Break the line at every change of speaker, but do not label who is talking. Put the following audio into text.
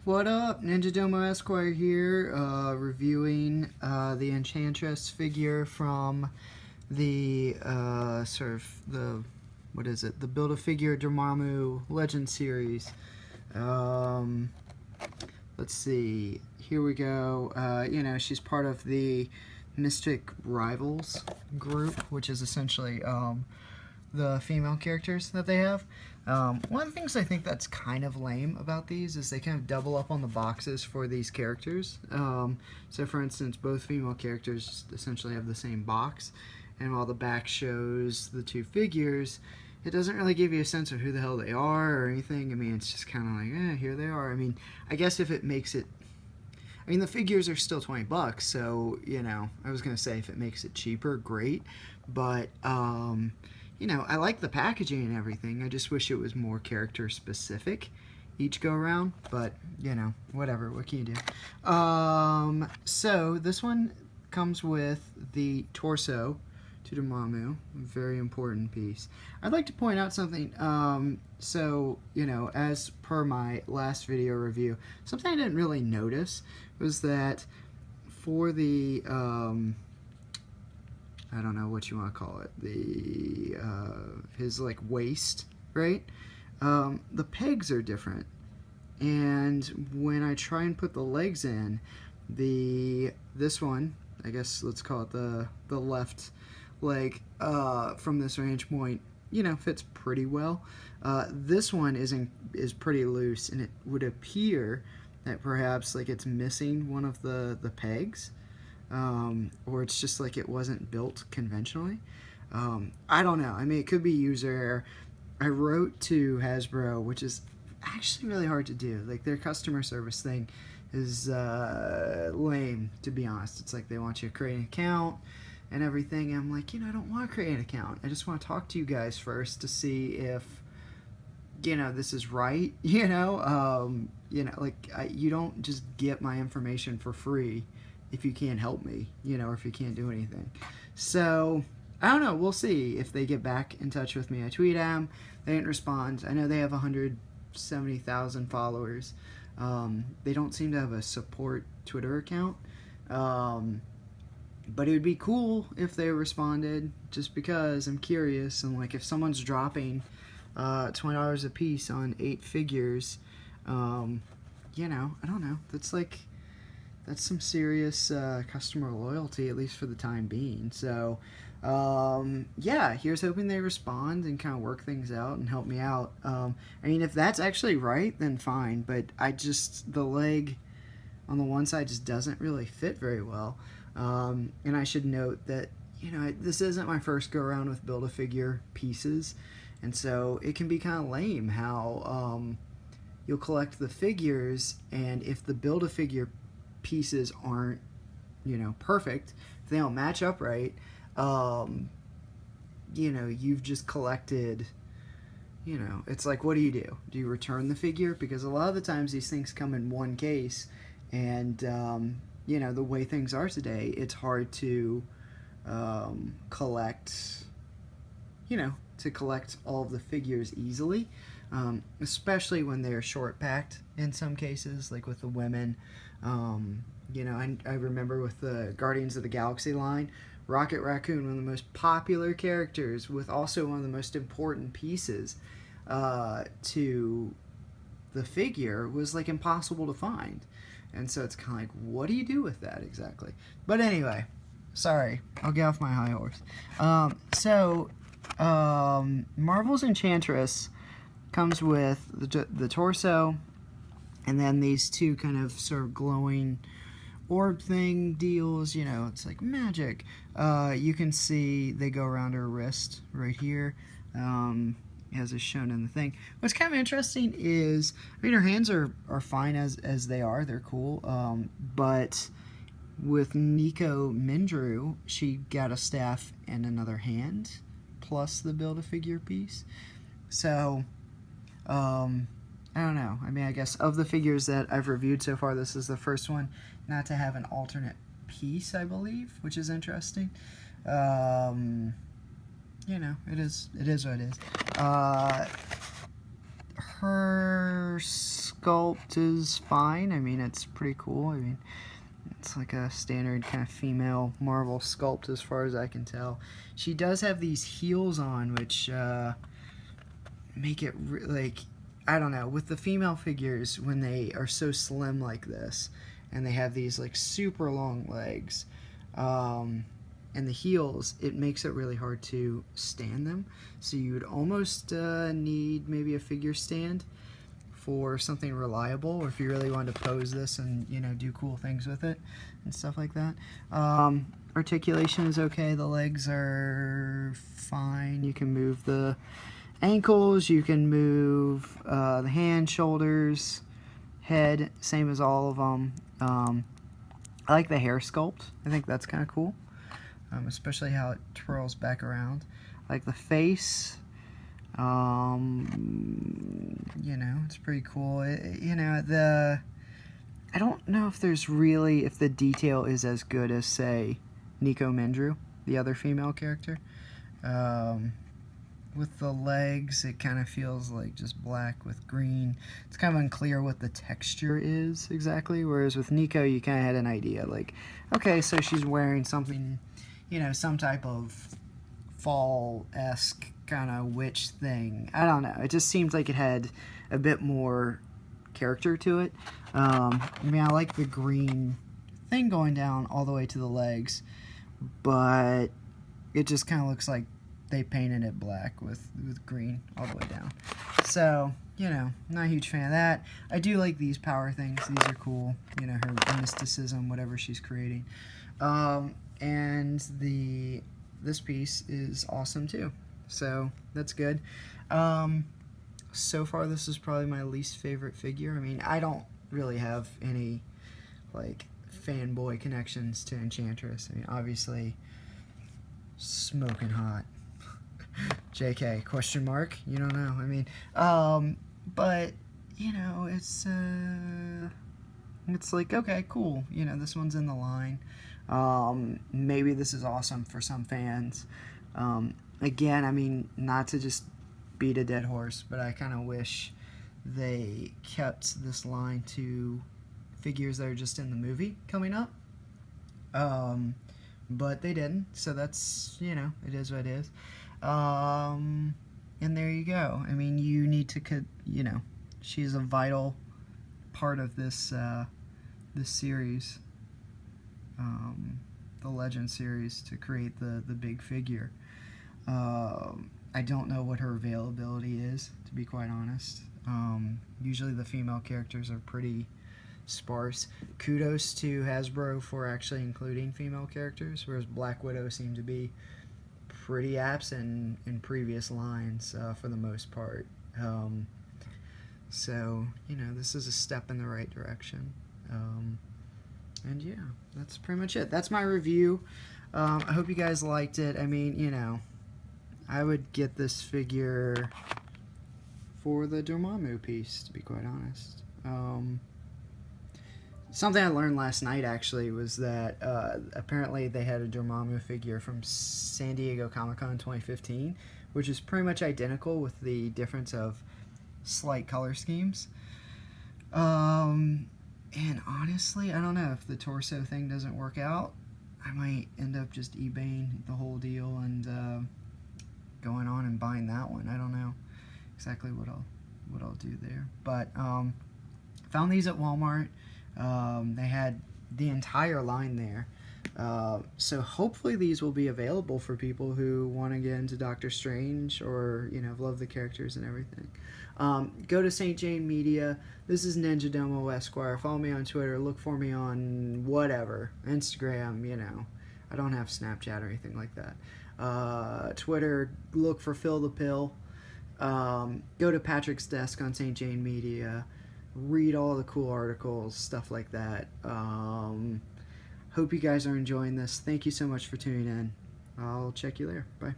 What up? NinjaDomoEsq here, reviewing the Enchantress figure from the what is it? The Build-A-Figure Dormammu Legend series. Let's see. Here we go. You know, she's part of the Mystic Rivals group, which is essentially the female characters that they have. One of the things I think that's kind of lame about these is they kind of double up on the boxes for these characters. So for instance, both female characters essentially have the same box, and while the back shows the two figures, it doesn't really give you a sense of who the hell they are or anything. I mean, it's just kind of like, here they are. I mean, I guess if it makes it, I mean, the figures are still $20, so, you know, I was going to say if it makes it cheaper, great, but, you know, I like the packaging and everything. I just wish it was more character specific each go around, but, you know, whatever, what can you do? So this one comes with the torso to Dormammu, a very important piece. I'd like to point out something. So, you know, as per my last video review, something I didn't really notice was that for the, I don't know what you want to call it, the his like waist, right? The pegs are different, and when I try and put the legs in, this one, I guess let's call it the left leg from this range point, you know, fits pretty well. This one is pretty loose, and it would appear that perhaps like it's missing one of the pegs. Or it's just like it wasn't built conventionally. I don't know. I mean, it could be user error. I wrote to Hasbro, which is actually really hard to do. Like, their customer service thing is lame, to be honest. It's like they want you to create an account and everything. And I'm like, you know, I don't want to create an account. I just want to talk to you guys first to see if, you know, this is right. You know, like, you don't just get my information for free if you can't help me, you know, or if you can't do anything. So, I don't know, we'll see if they get back in touch with me. I tweet them, they didn't respond. I know they have 170,000 followers. They don't seem to have a support Twitter account. But it would be cool if they responded, just because I'm curious, and like if someone's dropping $20 a piece on 8 figures, you know, I don't know, that's some serious customer loyalty, at least for the time being. So, yeah, here's hoping they respond and kind of work things out and help me out. I mean, if that's actually right, then fine, but the leg on the one side just doesn't really fit very well. And I should note that, you know, this isn't my first go around with Build-A-Figure pieces, and so it can be kind of lame how you'll collect the figures, and if the Build-A-Figure pieces aren't, you know, perfect, if they don't match up right, you know, you've just collected, you know, it's like, what do? Do you return the figure? Because a lot of the times these things come in one case, and you know, the way things are today, it's hard to collect, you know, to collect all of the figures easily, especially when they're short packed in some cases, like with the women. You know, I remember with the Guardians of the Galaxy line, Rocket Raccoon, one of the most popular characters, with also one of the most important pieces to the figure, was like impossible to find. And so it's kind of like, what do you do with that exactly? But anyway, sorry, I'll get off my high horse. Marvel's Enchantress comes with the torso, and then these two kind of sort of glowing orb thing deals, you know, it's like magic. You can see they go around her wrist right here, as is shown in the thing. What's kind of interesting is, I mean, her hands are fine as they are, they're cool, but with Nico Mindrew, she got a staff and another hand, plus the Build-A-Figure piece. So, I don't know. I mean, I guess of the figures that I've reviewed so far, this is the first one not to have an alternate piece, I believe, which is interesting. You know, it is what it is. Her sculpt is fine. I mean, it's pretty cool. I mean, it's like a standard kind of female Marvel sculpt as far as I can tell. She does have these heels on, which make it like, I don't know, with the female figures when they are so slim like this and they have these like super long legs and the heels, it makes it really hard to stand them. So you would almost need maybe a figure stand for something reliable, or if you really wanted to pose this and, you know, do cool things with it and stuff like that. Articulation is okay. The legs are fine. You can move the ankles, you can move the hands, shoulders, head, same as all of them. I like the hair sculpt. I think that's kind of cool, especially how it twirls back around. I like the face. You know, it's pretty cool. You know, I don't know if there's really, if the detail is as good as, say, Nico Mendru, the other female character. With the legs, it kind of feels like just black with green. It's kind of unclear what the texture is exactly, whereas with Nico, you kind of had an idea. Like, okay, so she's wearing something, you know, some type of fall-esque kind of witch thing. I don't know. It just seemed like it had a bit more character to it. I mean, I like the green thing going down all the way to the legs, but it just kind of looks like they painted it black with green all the way down. So, you know, not a huge fan of that. I do like these power things. These are cool. You know, her mysticism, whatever she's creating. And this piece is awesome too. So that's good. So far, this is probably my least favorite figure. I mean, I don't really have any like fanboy connections to Enchantress. I mean, obviously, smoking hot. JK, question mark? You don't know. I mean, but, you know, it's like, okay, cool. You know, this one's in the line. Maybe this is awesome for some fans. Again, I mean, not to just beat a dead horse, but I kind of wish they kept this line to figures that are just in the movie coming up. But they didn't, so that's, you know, it is what it is. And there you go. I mean, you need to, you know, she's a vital part of this this series, the Legend series, to create the big figure. I don't know what her availability is, to be quite honest. Usually the female characters are pretty sparse. Kudos to Hasbro for actually including female characters, whereas Black Widow seemed to be pretty absent in previous lines for the most part. So, you know, this is a step in the right direction. And yeah, that's pretty much it. That's my review. I hope you guys liked it. I mean, you know, I would get this figure for the Dormammu piece, to be quite honest. Something I learned last night, actually, was that apparently they had a Dormammu figure from San Diego Comic-Con 2015, which is pretty much identical with the difference of slight color schemes. And honestly, I don't know, if the torso thing doesn't work out, I might end up just eBaying the whole deal and going on and buying that one. I don't know exactly what I'll do there. But found these at Walmart. They had the entire line there. So hopefully these will be available for people who want to get into Dr. Strange, or, you know, love the characters and everything. Go to St. Jane Media. This is NinjaDomoEsq. Follow me on Twitter. Look for me on whatever. Instagram, you know. I don't have Snapchat or anything like that. Twitter, look for Phil the Pill. Go to Patrick's desk on St. Jane Media. Read all the cool articles, stuff like that. Hope you guys are enjoying this. Thank you so much for tuning in. I'll check you there. Bye.